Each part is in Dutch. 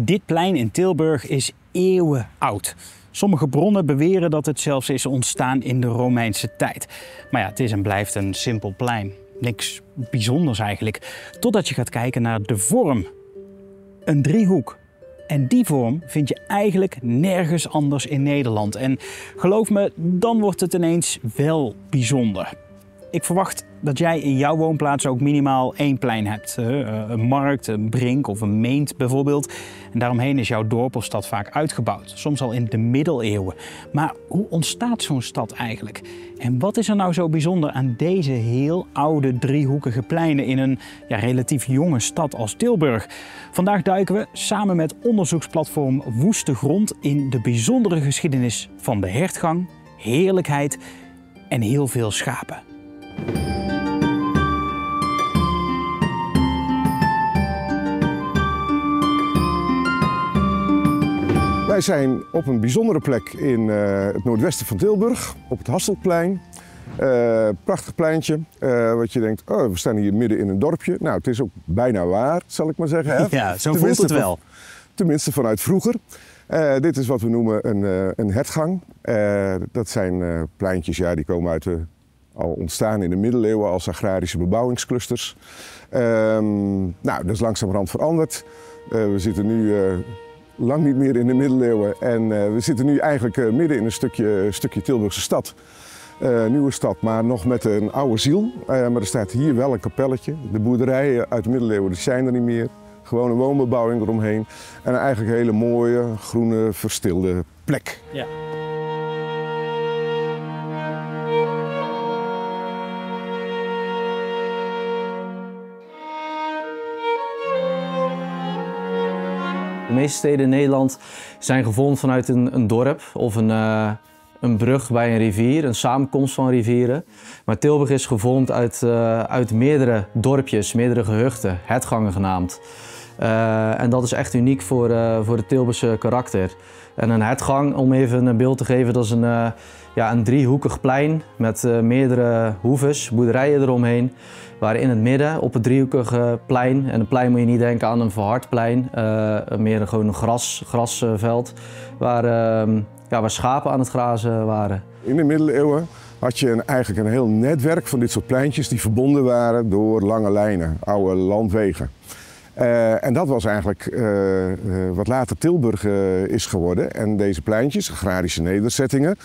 Dit plein in Tilburg is eeuwen oud. Sommige bronnen beweren dat het zelfs is ontstaan in de Romeinse tijd. Maar ja, het is en blijft een simpel plein. Niks bijzonders eigenlijk. Totdat je gaat kijken naar de vorm. Een driehoek. En die vorm vind je eigenlijk nergens anders in Nederland. En geloof me, dan wordt het ineens wel bijzonder. Ik verwacht dat jij in jouw woonplaats ook minimaal één plein hebt. Een markt, een brink of een meent bijvoorbeeld. En daaromheen is jouw dorp of stad vaak uitgebouwd. Soms al in de middeleeuwen. Maar hoe ontstaat zo'n stad eigenlijk? En wat is er nou zo bijzonder aan deze heel oude driehoekige pleinen in een relatief jonge stad als Tilburg? Vandaag duiken we samen met onderzoeksplatform Woeste Grond in de bijzondere geschiedenis van de hertgang, heerlijkheid en heel veel schapen. Wij zijn op een bijzondere plek in het noordwesten van Tilburg, op het Hasseltplein. Prachtig pleintje, wat je denkt, oh, we staan hier midden in een dorpje. Nou, het is ook bijna waar, zal ik maar zeggen. Hè? Ja, zo voelt het wel. Tenminste vanuit vroeger. Dit is wat we noemen een hertgang. Dat zijn pleintjes, ja, die komen uit al ontstaan in de middeleeuwen als agrarische bebouwingsclusters. Nou, dat is langzamerhand veranderd. We zitten nu lang niet meer in de middeleeuwen en we zitten nu eigenlijk midden in een stukje Tilburgse stad. Nieuwe stad, maar nog met een oude ziel. Maar er staat hier wel een kapelletje. De boerderijen uit de middeleeuwen die zijn er niet meer. Gewoon een woonbebouwing eromheen. En eigenlijk een hele mooie, groene, verstilde plek. Ja. De meeste steden in Nederland zijn gevormd vanuit een dorp of een brug bij een rivier, een samenkomst van rivieren. Maar Tilburg is gevormd uit meerdere dorpjes, meerdere gehuchten, hertgangen genaamd. En dat is echt uniek voor het Tilburgse karakter. En een hertgang, om even een beeld te geven, dat is een driehoekig plein met meerdere hoeves, boerderijen eromheen. Waar in het midden op het driehoekige plein, en een plein moet je niet denken aan een verhard plein, meer gewoon een grasveld, waar schapen aan het grazen waren. In de middeleeuwen had je eigenlijk een heel netwerk van dit soort pleintjes die verbonden waren door lange lijnen, oude landwegen. En dat was eigenlijk wat later Tilburg is geworden. En deze pleintjes, agrarische nederzettingen,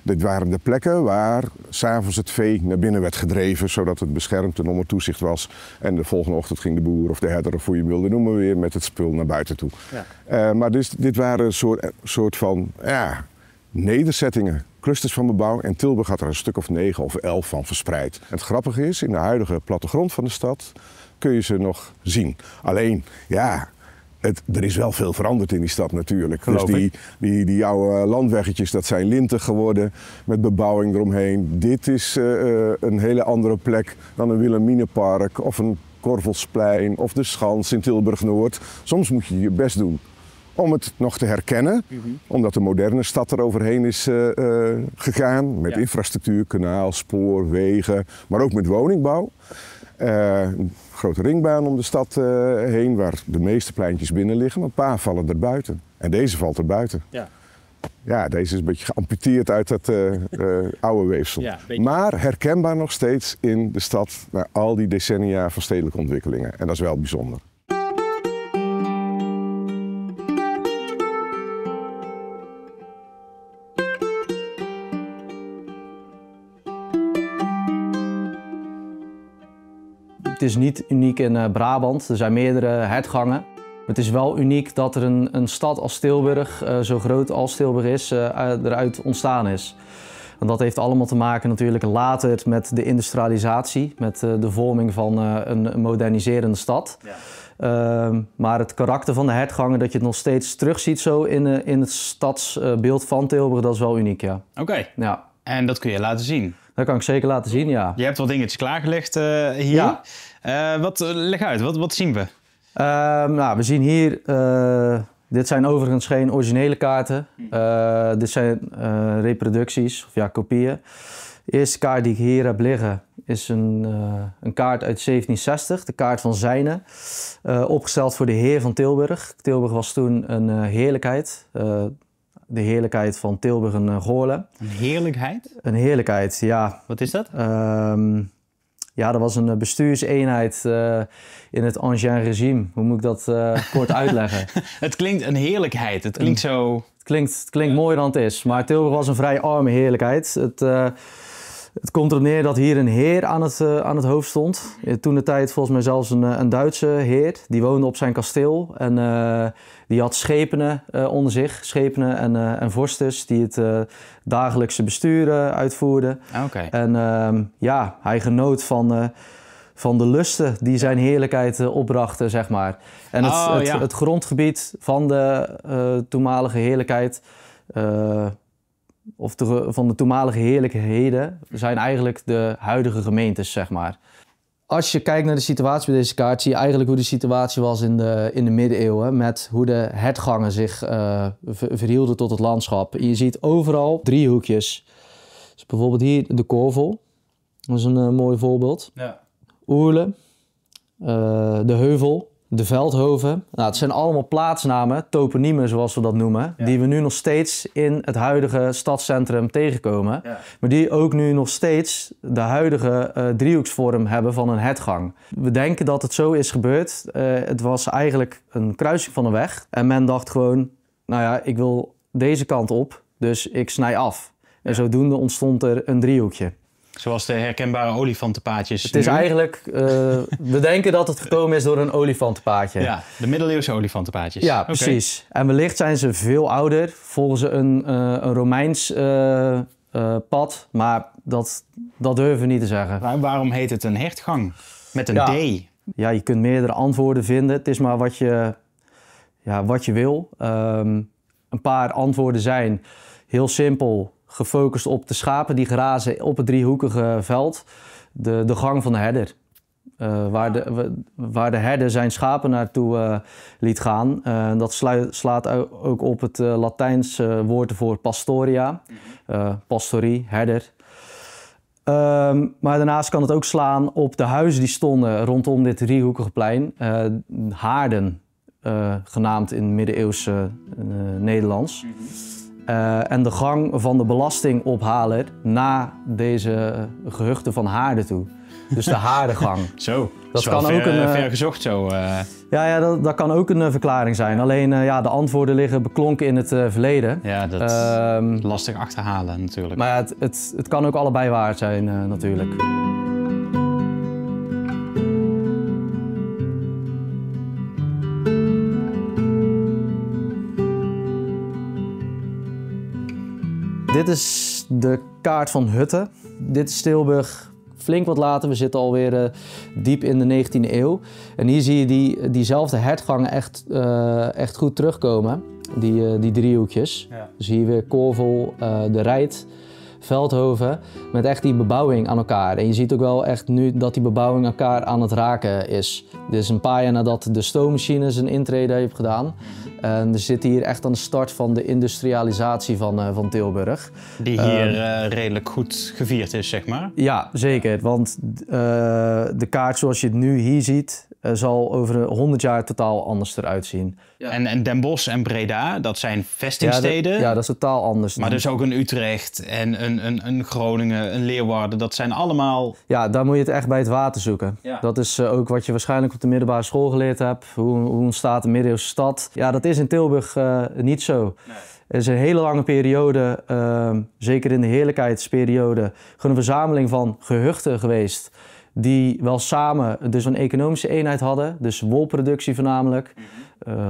dit waren de plekken waar 's avonds het vee naar binnen werd gedreven, zodat het beschermd en onder toezicht was. En de volgende ochtend ging de boer of de herder, of hoe je wilde noemen, weer met het spul naar buiten toe. Ja. Maar dus dit waren een soort van nederzettingen, clusters van bebouwing. En Tilburg had er een stuk of 9 of 11 van verspreid. En het grappige is, in de huidige plattegrond van de stad kun je ze nog zien. Alleen, ja, er is wel veel veranderd in die stad natuurlijk. Dus die oude landweggetjes, dat zijn linten geworden met bebouwing eromheen. Dit is een hele andere plek dan een Wilhelminapark of een Korvelsplein of de Schans in Tilburg-Noord. Soms moet je je best doen om het nog te herkennen, omdat de moderne stad er overheen is gegaan. Met infrastructuur, kanaal, spoor, wegen, maar ook met woningbouw. Een grote ringbaan om de stad heen, waar de meeste pleintjes binnen liggen, maar een paar vallen er buiten. En deze valt er buiten. Ja. Ja, deze is een beetje geamputeerd uit dat oude weefsel. Ja, maar herkenbaar nog steeds in de stad na al die decennia van stedelijke ontwikkelingen. En dat is wel bijzonder. Het is niet uniek in Brabant, er zijn meerdere hertgangen. Het is wel uniek dat er een stad als Tilburg, zo groot als Tilburg is, eruit ontstaan is. En dat heeft allemaal te maken natuurlijk later met de industrialisatie, met de vorming van een moderniserende stad. Ja. Maar het karakter van de hertgangen, dat je het nog steeds terugziet zo in het stadsbeeld van Tilburg, dat is wel uniek, ja. Oké. Ja. En dat kun je laten zien? Dat kan ik zeker laten zien, ja. Je hebt wat dingetjes klaargelegd hier. Ja. Leg uit, wat zien we? We zien hier, dit zijn overigens geen originele kaarten. Dit zijn reproducties, of kopieën. De eerste kaart die ik hier heb liggen is een kaart uit 1760, de kaart van Zijne. Opgesteld voor de heer van Tilburg. Tilburg was toen een heerlijkheid. De heerlijkheid van Tilburg en Goorlen. Een heerlijkheid? Een heerlijkheid, ja. Wat is dat? Ja, dat was een bestuurseenheid in het Ancien regime. Hoe moet ik dat kort uitleggen? Het klinkt een heerlijkheid. Het klinkt zo... Het klinkt mooier dan het is. Maar Tilburg was een vrij arme heerlijkheid. Het komt erop neer dat hier een heer aan het hoofd stond. Toen de tijd volgens mij zelfs een Duitse heer. Die woonde op zijn kasteel. En die had schepenen onder zich. Schepenen en vorsters die het dagelijkse bestuur uitvoerden. Okay. En ja, hij genoot van de lusten die zijn heerlijkheid opbrachten, zeg maar. En het grondgebied van de toenmalige heerlijkheid... van de toenmalige heerlijkheden zijn eigenlijk de huidige gemeentes, zeg maar. Als je kijkt naar de situatie bij deze kaart, zie je eigenlijk hoe de situatie was in de middeleeuwen, met hoe de hertgangen zich verhielden tot het landschap. Je ziet overal driehoekjes. Dus bijvoorbeeld hier de Korvel, dat is een mooi voorbeeld. Ja. Oerle, de Heuvel, de Veldhoven. Nou, het zijn allemaal plaatsnamen, toponiemen zoals we dat noemen, die we nu nog steeds in het huidige stadscentrum tegenkomen. Ja. Maar die ook nu nog steeds de huidige driehoeksvorm hebben van een hertgang. We denken dat het zo is gebeurd. Het was eigenlijk een kruising van een weg. En men dacht gewoon, nou ja, ik wil deze kant op, dus ik snij af. En zodoende ontstond er een driehoekje. Zoals de herkenbare olifantenpaadjes. Het is eigenlijk, we denken dat het gekomen is door een olifantenpaadje. Ja, de middeleeuwse olifantenpaadjes. Ja, precies. En wellicht zijn ze veel ouder, volgen ze een Romeins pad, maar dat durven we niet te zeggen. Maar waarom heet het een hertgang? Met een D? Ja, je kunt meerdere antwoorden vinden. Het is maar wat je wil. Een paar antwoorden zijn heel simpel, gefocust op de schapen die grazen op het driehoekige veld. De gang van de herder. Waar de herder zijn schapen naartoe liet gaan. Dat slaat ook op het Latijnse woord voor pastoria. Pastorie, herder. Maar daarnaast kan het ook slaan op de huizen die stonden rondom dit driehoekige plein. Haarden, genaamd in middeleeuwse Nederlands. En de gang van de belastingophaler na deze gehuchten van Haarden toe. Dus de Haardengang. Zo, dat kan ook ver gezocht zo. Ja, dat kan ook een verklaring zijn. Alleen de antwoorden liggen beklonken in het verleden. Ja, dat is lastig achterhalen natuurlijk. Maar ja, het kan ook allebei waar zijn natuurlijk. Dit is de kaart van Hutten. Dit is Tilburg flink wat later. We zitten alweer diep in de 19e eeuw. En hier zie je diezelfde hertgangen echt goed terugkomen. Die driehoekjes. Ja. Dus hier weer Korvel, de Rijt, Veldhoven. Met echt die bebouwing aan elkaar. En je ziet ook wel echt nu dat die bebouwing elkaar aan het raken is. Dit is een paar jaar nadat de stoommachine zijn intrede heeft gedaan. En we zitten hier echt aan de start van de industrialisatie van Tilburg. Die hier redelijk goed gevierd is, zeg maar. Ja, zeker. Want de kaart zoals je het nu hier ziet, zal over 100 jaar totaal anders eruit zien. Ja. En Den Bosch en Breda, dat zijn vestingsteden. Ja, dat is totaal anders. Maar dus ook een Utrecht en een Groningen, een Leeuwarden, dat zijn allemaal... Ja, daar moet je het echt bij het water zoeken. Ja. Dat is ook wat je waarschijnlijk op de middelbare school geleerd hebt. Hoe ontstaat een middeleeuwse stad? Ja, dat is in Tilburg niet zo. Nee. Er is een hele lange periode, zeker in de heerlijkheidsperiode, gewoon een verzameling van gehuchten geweest. Die wel samen dus een economische eenheid hadden, dus wolproductie voornamelijk,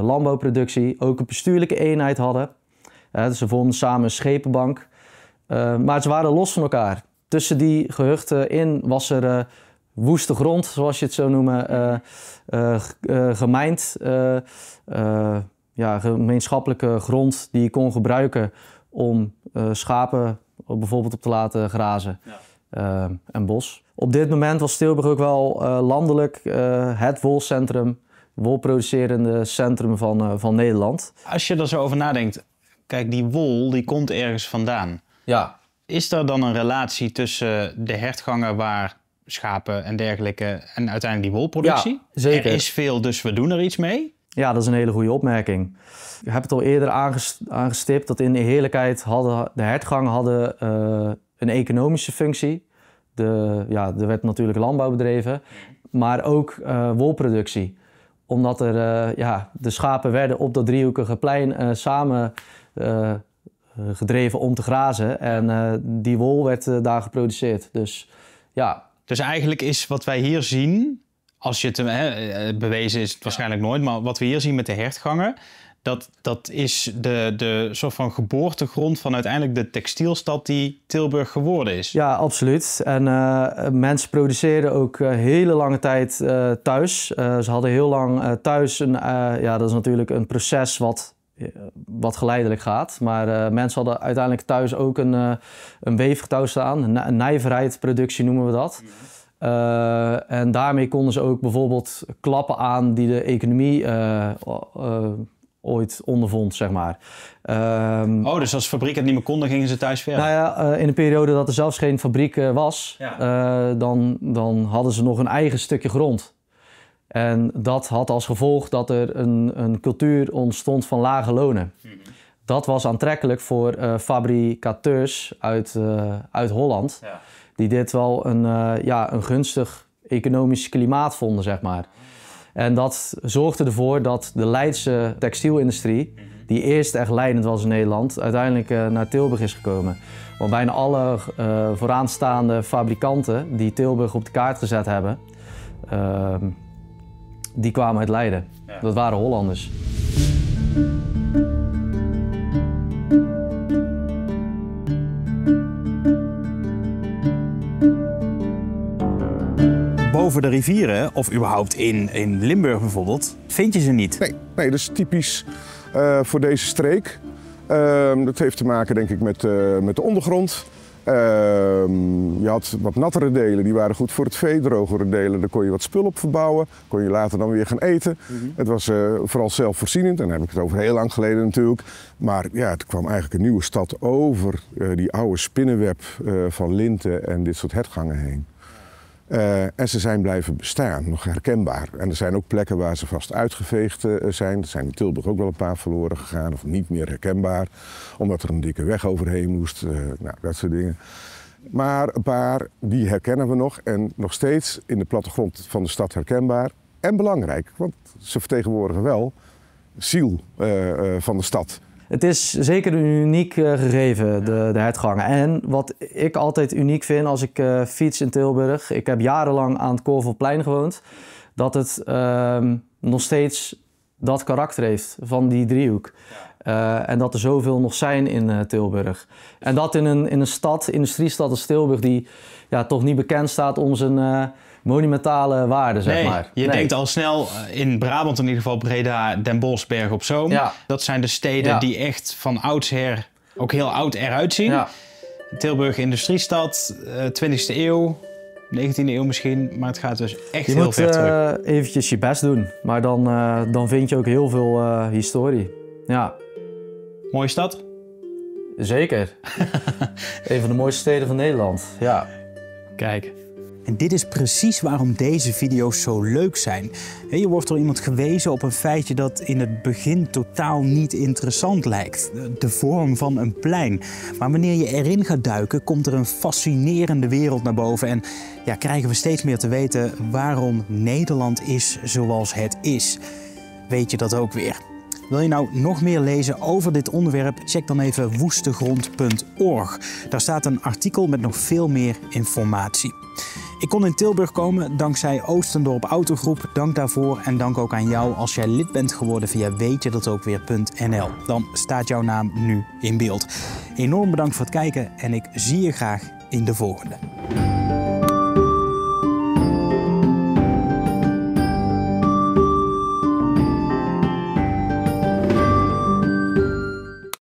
landbouwproductie, ook een bestuurlijke eenheid hadden. Dus ze vormden samen een schepenbank, maar ze waren los van elkaar. Tussen die gehuchten in was er woeste grond, zoals je het zou noemen, gemijnd, gemeenschappelijke grond die je kon gebruiken om schapen bijvoorbeeld op te laten grazen. Ja. En bos. Op dit moment was Tilburg ook wel landelijk het wolcentrum, wolproducerende centrum van Nederland. Als je er zo over nadenkt, kijk, die wol die komt ergens vandaan. Ja. Is er dan een relatie tussen de hertgangen waar schapen en dergelijke en uiteindelijk die wolproductie? Ja, zeker. Er is veel, dus we doen er iets mee? Ja, dat is een hele goede opmerking. Ik heb het al eerder aangestipt dat in de heerlijkheid hadden de hertgangen een economische functie. Er werd natuurlijk landbouw bedreven, maar ook wolproductie. Omdat de schapen werden op dat driehoekige plein samen gedreven om te grazen. En die wol werd daar geproduceerd. Dus ja. Dus eigenlijk is wat wij hier zien, als je het bewezen is het waarschijnlijk nooit, maar wat we hier zien met de hertgangen, dat is de soort van geboortegrond van uiteindelijk de textielstad die Tilburg geworden is. Ja, absoluut. En mensen produceerden ook hele lange tijd thuis. Ze hadden heel lang thuis dat is natuurlijk een proces wat geleidelijk gaat. Maar mensen hadden uiteindelijk thuis ook een weefgetouw staan. Een nijverheidproductie noemen we dat. En daarmee konden ze ook bijvoorbeeld klappen aan die de economie ooit ondervond, zeg maar. Dus als fabriek het niet meer konden, gingen ze thuis verder? Nou ja, in een periode dat er zelfs geen fabriek was, dan hadden ze nog een eigen stukje grond. En dat had als gevolg dat er een cultuur ontstond van lage lonen. Dat was aantrekkelijk voor fabricateurs uit Holland. Ja. Die dit wel een gunstig economisch klimaat vonden, zeg maar. En dat zorgde ervoor dat de Leidse textielindustrie, die eerst echt leidend was in Nederland, uiteindelijk naar Tilburg is gekomen. Want bijna alle vooraanstaande fabrikanten die Tilburg op de kaart gezet hebben, die kwamen uit Leiden. Ja. Dat waren Hollanders. Boven de rivieren, of überhaupt in Limburg bijvoorbeeld, vind je ze niet? Nee, dat is typisch voor deze streek. Dat heeft te maken denk ik met de ondergrond. Je had wat nattere delen, die waren goed voor het vee. Drogere delen, daar kon je wat spul op verbouwen. Kon je later dan weer gaan eten. Het was vooral zelfvoorzienend. En dan heb ik het over heel lang geleden natuurlijk. Maar ja, het kwam eigenlijk een nieuwe stad over die oude spinnenweb van linten en dit soort hertgangen heen. En ze zijn blijven bestaan, nog herkenbaar. En er zijn ook plekken waar ze vast uitgeveegd zijn. Er zijn in Tilburg ook wel een paar verloren gegaan of niet meer herkenbaar. Omdat er een dikke weg overheen moest, dat soort dingen. Maar een paar, die herkennen we nog en nog steeds in de plattegrond van de stad herkenbaar. En belangrijk, want ze vertegenwoordigen wel ziel van de stad. Het is zeker een uniek gegeven, de hertgangen. En wat ik altijd uniek vind als ik fiets in Tilburg, ik heb jarenlang aan het Korvelplein gewoond, dat het nog steeds dat karakter heeft van die driehoek. En dat er zoveel nog zijn in Tilburg. En dat in een stad, industriestad als Tilburg, die toch niet bekend staat om zijn monumentale waarde, zeg maar. Je denkt al snel in Brabant, in ieder geval Breda, Den Bosch, Bergen op Zoom. Ja. Dat zijn de steden die echt van oudsher ook heel oud eruit zien. Ja. Tilburg industriestad, 20e eeuw, 19e eeuw misschien, maar het gaat dus echt heel ver terug. Je moet eventjes je best doen, maar dan vind je ook heel veel historie. Ja. Mooie stad? Zeker. Een van de mooiste steden van Nederland, ja. Kijk. En dit is precies waarom deze video's zo leuk zijn. Je wordt door iemand gewezen op een feitje dat in het begin totaal niet interessant lijkt. De vorm van een plein. Maar wanneer je erin gaat duiken, komt er een fascinerende wereld naar boven. En krijgen we steeds meer te weten waarom Nederland is zoals het is. Weet je dat ook weer? Wil je nou nog meer lezen over dit onderwerp? Check dan even woestegrond.org. Daar staat een artikel met nog veel meer informatie. Ik kon in Tilburg komen dankzij Oostendorp Autogroep. Dank daarvoor en dank ook aan jou als jij lid bent geworden via weetjedatokweer.nl. Dan staat jouw naam nu in beeld. Enorm bedankt voor het kijken en ik zie je graag in de volgende.